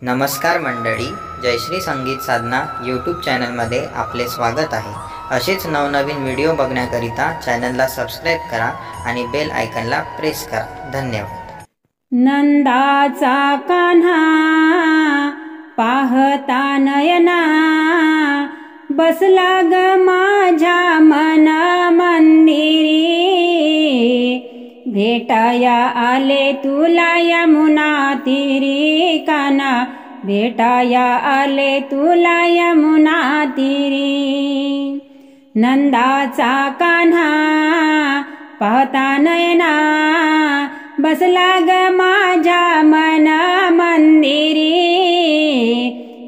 नमस्कार मंडळी, जयश्री संगीत साधना यूट्यूब चॅनलमध्ये आपले स्वागत आहे। असेच नवनवीन व्हिडिओ बघण्याकरिता चॅनलला सबस्क्राइब करा आणि बेल आयकॉनला प्रेस करा। धन्यवाद। नंदाचा कान्हा पाहता नयना, बसला ग माझ्या मन मंदिरी। भेटाया आले तुला यमुना तीरी, कान्हा भेटाया आले तुला यमुना तीरी। नंदाचा कान्हा पाहता नयना, बसला ग माझ्या मन मंदिरी।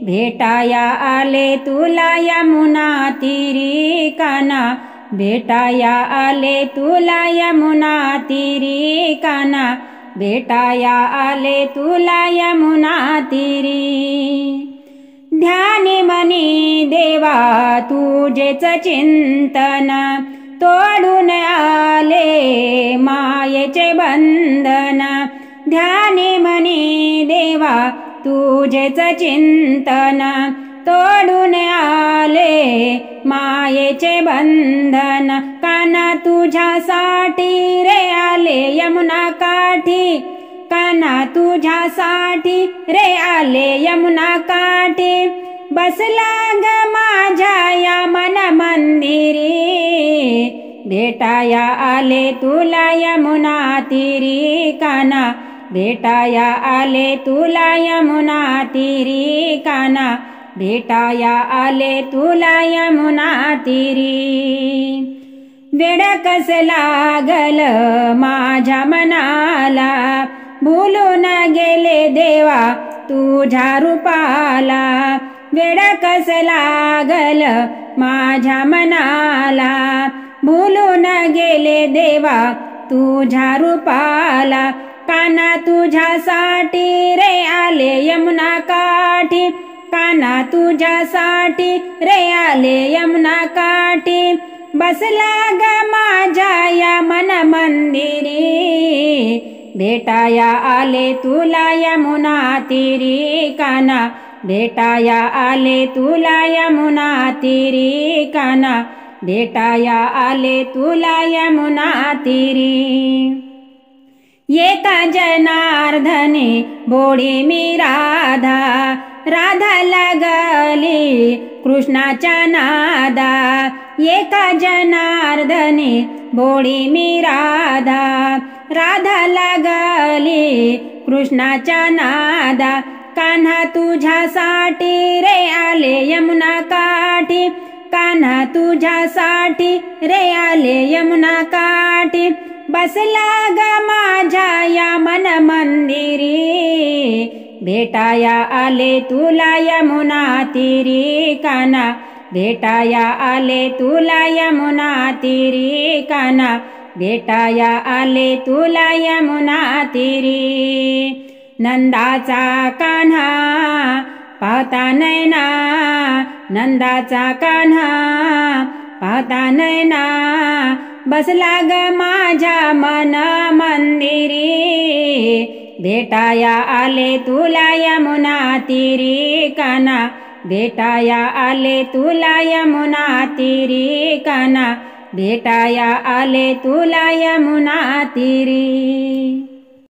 भेटाया आले तुला यमुना तीरी, कान्हा भेटाया आले तुला यमुना तीरी, कान्हा भेटाया आले तुला यमुना तीरी। ध्यानी मनी देवा तुझेच चिंतन, तोडून आले मायेचे बंधन। ध्यानी मनी देवा तुझेच चिंतन, तोडून आले मायेचे बंधन। कान्हा तुझ्यासाठी रे आले यमुना काठी, कान्हा तुझ्यासाठी रे आले यमुना काठी। बसला ग माझ्या या मन मंदिरी, भेटाया आले तुला यमुना तीरी, कान्हा भेटाया आले तुला यमुना तीरी, कान्हा भेटाया आले तुला यमुना तीरी। वेड कस लागल माझ्या मनाला, भूलून गेले देवा तुझ्या रूपाला। वेड कस लागल माझ्या मनाला, भूलून गेले देवा तुझ्या रूपाला। कान्हा तुझ्यासाठी रे आले यमुना काठी, कान्हा तुझ्यासाठी रे आले यमुना काठी। बसला ग माझ्या या मन मंदिरी, भेटाया आले तुला यमुना तीरी, कान्हा भेटाया आले तुला यमुना तीरी, कान्हा भेटाया आले तुला यमुना तीरी। येता जनार्दने बोडी मी राधा, राधा लागली कृष्णाच्या नादा। एका जनार्दने बोडी मी राधा, राधा लागली कृष्णाच्या नादा। कान्हा तुझ्यासाठी रे आले यमुना काठी, कान्हा तुझ्यासाठी रे आले यमुना काठी। बसला ग माझ्या या मन मंदिरी, भेटाया आले तुला यमुना तीरी, कान्हा भेटाया आले तुला यमुना तीरी, कान्हा भेटाया आले तुला यमुना तीरी। नंदाचा कान्हा पाहता नयना, नंदाचा कान्हा पाहता नयना। बसला ग माझ्या मन मंदिरी, भेटाया आले तुला यमुना तीरी, कान्हा भेटाया आले तुला यमुना तीरी, कान्हा भेटाया आले तुला यमुना तीरी।